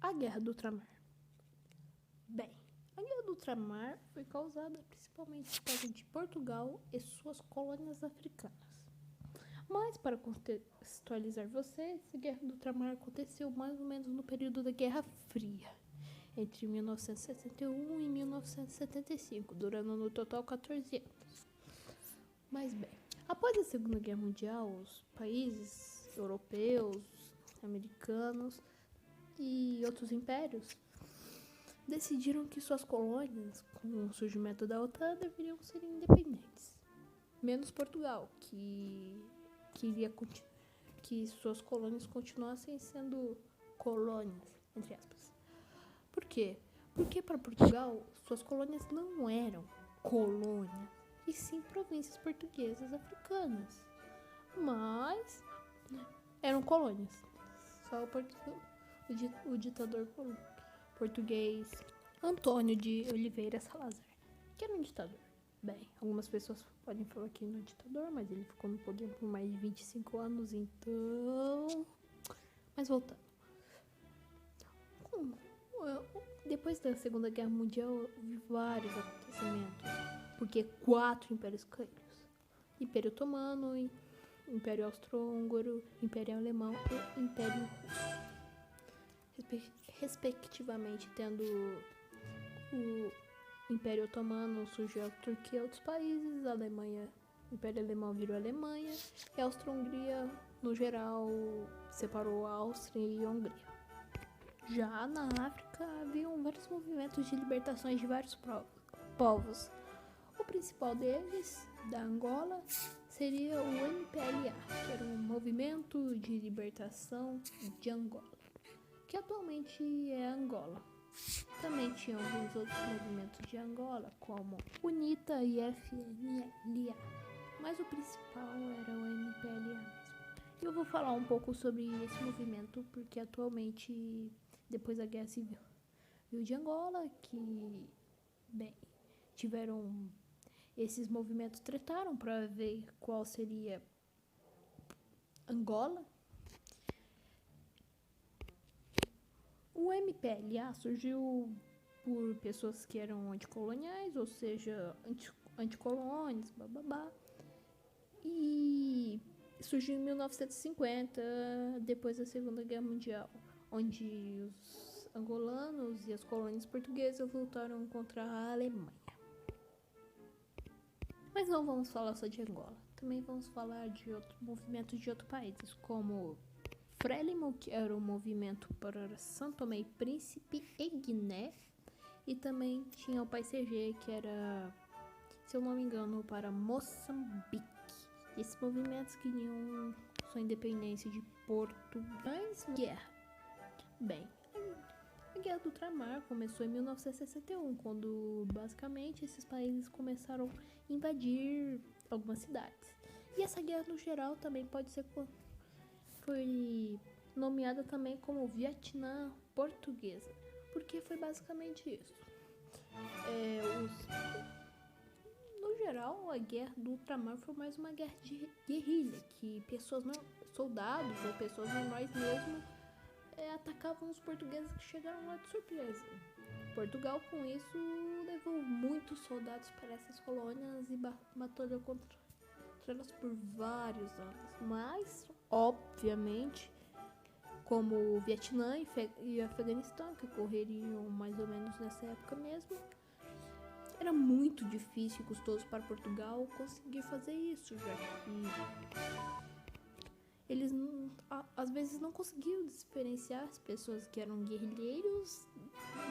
A Guerra do Ultramar. Bem, a Guerra do Ultramar foi causada principalmente por causa de Portugal e suas colônias africanas. Mas, para contextualizar vocês, a Guerra do Ultramar aconteceu mais ou menos no período da Guerra Fria, entre 1961 e 1975, durando no total 14 anos. Mas bem, após a Segunda Guerra Mundial, os países europeus, americanos e outros impérios decidiram que suas colônias, com o surgimento da OTAN, deveriam ser independentes. Menos Portugal, que queria que suas colônias continuassem sendo colônias, entre aspas. Por quê? Porque para Portugal, suas colônias não eram colônias, e sim províncias portuguesas africanas. Mas eram colônias. Só o ditador português Antônio de Oliveira Salazar, que era um ditador. Bem, algumas pessoas podem falar que ele não é ditador, mas ele ficou no poder por mais de 25 anos, então... Mas voltando. Depois da Segunda Guerra Mundial, houve vários acontecimentos, porque 4 impérios caíram. Império Otomano, Império Austro-Húngaro, Império Alemão e Império Russo. Respectivamente, tendo o Império Otomano, surgiu a Turquia e outros países, a Alemanha, o Império Alemão virou Alemanha, e a Áustria-Hungria, no geral, separou a Áustria e a Hungria. Já na África, haviam vários movimentos de libertações de vários povos. O principal deles, da Angola, seria o MPLA, que era um movimento de libertação de Angola, que atualmente é Angola. Também tinha alguns outros movimentos de Angola, como UNITA e FNLA, mas o principal era o MPLA mesmo. E eu vou falar um pouco sobre esse movimento, porque atualmente, depois da Guerra Civil de Angola, que, bem, tiveram... Esses movimentos trataram para ver qual seria Angola. O MPLA surgiu por pessoas que eram anticoloniais, ou seja, anticolônias, bababá. E surgiu em 1950, depois da Segunda Guerra Mundial, onde os angolanos e as colônias portuguesas lutaram contra a Alemanha. Mas não vamos falar só de Angola, também vamos falar de outros movimentos de outros países, como Frelimo, que era um movimento para São Tomé e Príncipe e Guiné, e também tinha o PAICG, que era, se eu não me engano, para Moçambique. Esses movimentos queriam sua independência de Portugal. Guerra. Bem, a Guerra do Ultramar começou em 1961, quando basicamente esses países começaram a invadir algumas cidades. E essa guerra no geral também foi nomeada também como Vietnã Portuguesa, porque foi basicamente isso. No geral, a Guerra do Ultramar foi mais uma guerra de guerrilha, que soldados ou pessoas normais mesmo atacavam os portugueses que chegaram lá de surpresa. Portugal, com isso, levou muitos soldados para essas colônias e batalhou contra elas por vários anos. Mas, obviamente, como o Vietnã e Afeganistão, que ocorreriam mais ou menos nessa época mesmo, era muito difícil e custoso para Portugal conseguir fazer isso, já que eles às vezes não conseguiam diferenciar as pessoas que eram guerrilheiros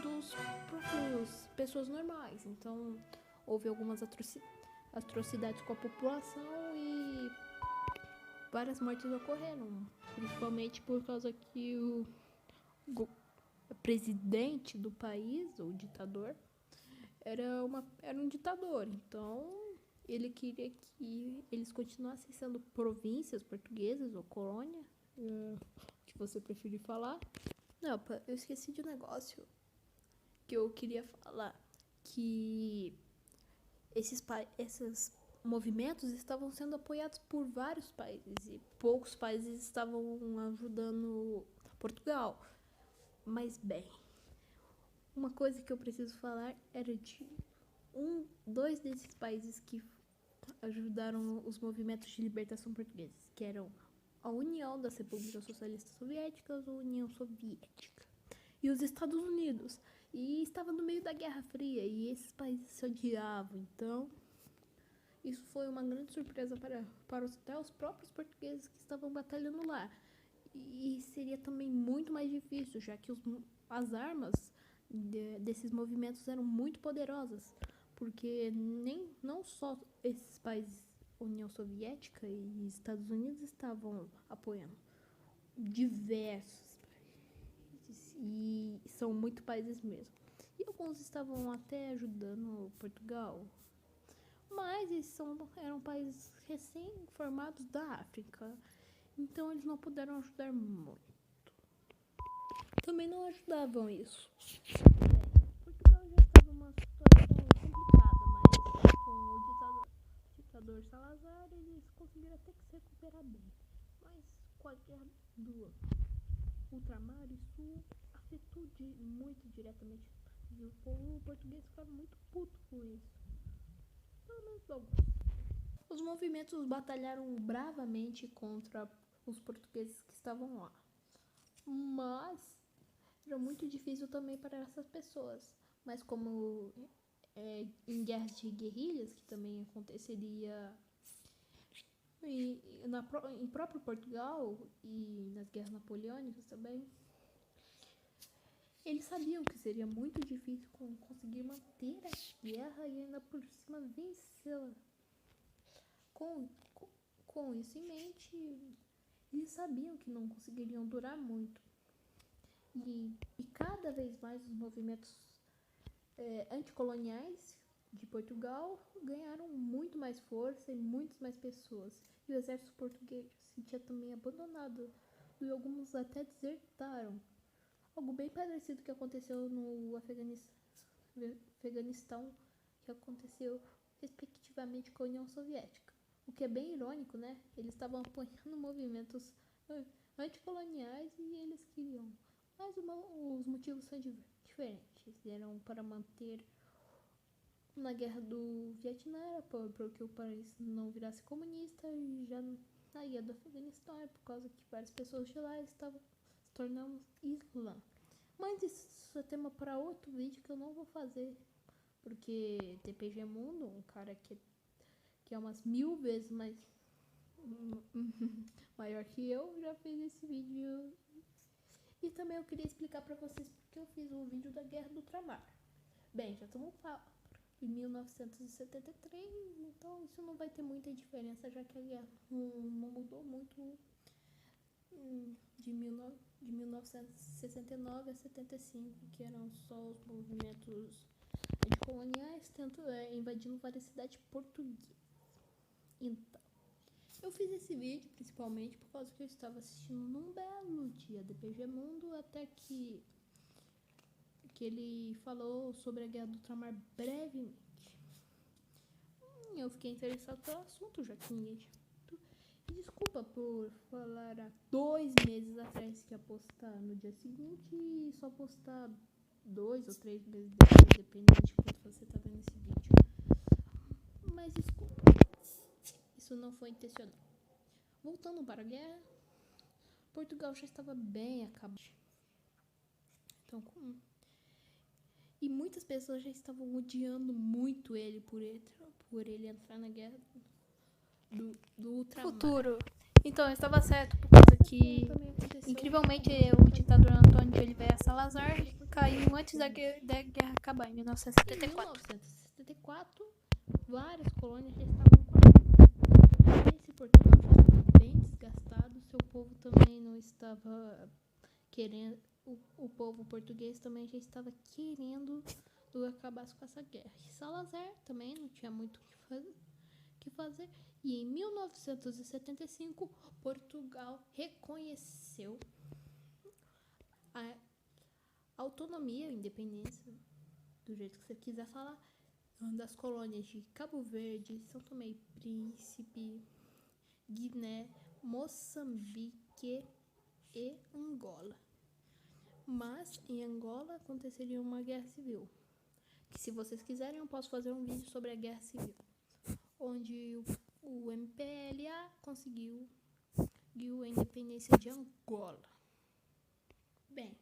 dos próprios pessoas normais. Então houve algumas atrocidades com a população e várias mortes ocorreram, principalmente por causa que o presidente do país, o ditador, era um ditador. Então ele queria que eles continuassem sendo províncias portuguesas ou colônia, que você preferir falar. Não, eu esqueci de um negócio que eu queria falar, que esses movimentos estavam sendo apoiados por vários países e poucos países estavam ajudando Portugal. Mas bem, uma coisa que eu preciso falar era de dois desses países que ajudaram os movimentos de libertação portugueses, que eram a União das Repúblicas Socialistas Soviéticas, a União Soviética, e os Estados Unidos. E estava no meio da Guerra Fria e esses países se odiavam. Então, isso foi uma grande surpresa para até os próprios portugueses que estavam batalhando lá. E seria também muito mais difícil, já que as armas desses movimentos eram muito poderosas, porque não só esses países, União Soviética e Estados Unidos, estavam apoiando diversos países, e são muito países mesmo. E alguns estavam até ajudando Portugal, mas eram países recém-formados da África, então eles não puderam ajudar muito. Também não ajudavam isso. Portugal já estava numa situação complicada, mas com o ditador Salazar eles conseguiram até que se recuperar bem. Mas com a guerra do ultramar, isso afetou muito diretamente. E o povo português ficava muito puto com isso. Pelo menos alguns. Os movimentos batalharam bravamente contra os portugueses que estavam lá. Mas era muito difícil também para essas pessoas. Mas como em guerras de guerrilhas, que também aconteceria em próprio Portugal e nas guerras napoleônicas também, eles sabiam que seria muito difícil conseguir manter a guerra e ainda por cima vencê-la. Com isso em mente, eles sabiam que não conseguiriam durar muito. E cada vez mais os movimentos anticoloniais de Portugal ganharam muito mais força e muitas mais pessoas. E o exército português se sentia também abandonado e alguns até desertaram. Algo bem parecido que aconteceu no Afeganistão, que aconteceu respectivamente com a União Soviética. O que é bem irônico, né? Eles estavam apoiando movimentos anticoloniais e eles queriam. Mas os motivos são diferentes. Eram para manter na guerra do Vietnã, porque o país não virasse comunista, e já na guerra do Afeganistão é por causa que várias pessoas de lá estavam se tornando Islã. Mas isso é tema para outro vídeo que eu não vou fazer, porque TPG Mundo, um cara que é umas 1000 vezes mais maior que eu, já fez esse vídeo. E também eu queria explicar para vocês porque eu fiz o vídeo da Guerra do Ultramar. Bem, já estamos em 1973, então isso não vai ter muita diferença, já que a guerra não mudou muito de 1969 a 75, que eram só os movimentos anticoloniais, invadindo várias cidades portuguesas. Então, eu fiz esse vídeo principalmente por causa que eu estava assistindo num belo dia DPG Mundo, até que ele falou sobre a Guerra do Ultramar brevemente. Eu fiquei interessado pelo assunto, já que ninguém tinha. E desculpa por falar há 2 meses atrás que ia postar no dia seguinte e só postar 2 ou 3 meses depois, dependendo de quando você tá vendo esse vídeo. Mas desculpa, isso não foi intencional. Voltando para a guerra, Portugal já estava bem acabado. Então, e muitas pessoas já estavam odiando muito ele por ele entrar na guerra do ultramar. Futuro. Então, eu estava certo por causa que, incrivelmente, o ditador Antônio de Oliveira Salazar caiu antes da guerra acabar, em 1974. Em 1974, várias colônias já estavam quase. Esse Portugal já estava bem desgastado, seu povo também não estava querendo. O povo português também já estava querendo acabar com essa guerra. E Salazar também não tinha muito o que fazer. E em 1975, Portugal reconheceu a autonomia, a independência, do jeito que você quiser falar, das colônias de Cabo Verde, São Tomé e Príncipe, Guiné, Moçambique e Angola. Mas em Angola aconteceria uma guerra civil. Que se vocês quiserem eu posso fazer um vídeo sobre a guerra civil. Onde o MPLA conseguiu a independência de Angola. Bem,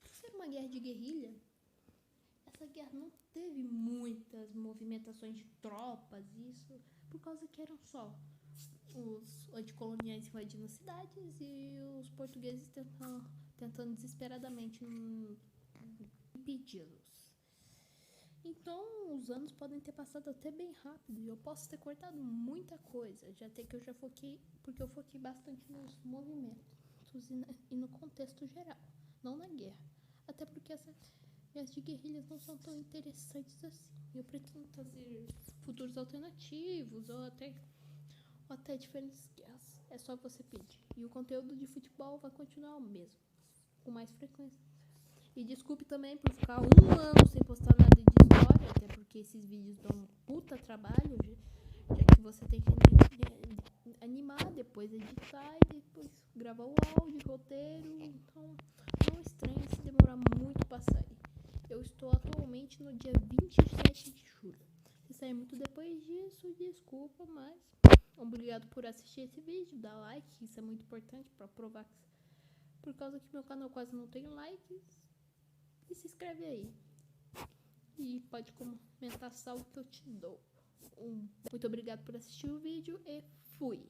por ser uma guerra de guerrilha, essa guerra não teve muitas movimentações de tropas, isso, por causa que eram só os anticoloniais invadindo cidades e os portugueses tentando desesperadamente impedi-los. Então, os anos podem ter passado até bem rápido e eu posso ter cortado muita coisa, já até que eu foquei bastante nos movimentos e no contexto geral, não na guerra. Até porque essas guerras de guerrilhas não são tão interessantes assim. Eu pretendo trazer futuros alternativos ou até diferentes guerras. É só você pedir. E o conteúdo de futebol vai continuar o mesmo, com mais frequência. E desculpe também por ficar 1 ano sem postar nada de história, até porque esses vídeos dão um puta trabalho, já que você tem que animar, depois editar e depois gravar o áudio, roteiro. Então, não estranhe se demorar muito pra sair. Eu estou atualmente no dia 27 de julho. Se sair muito depois disso, desculpa, mas obrigado por assistir esse vídeo, dá like, isso é muito importante pra provar que por causa que meu canal quase não tem likes. E se inscreve aí. E pode comentar só o que eu te dou. Muito obrigado por assistir o vídeo e fui!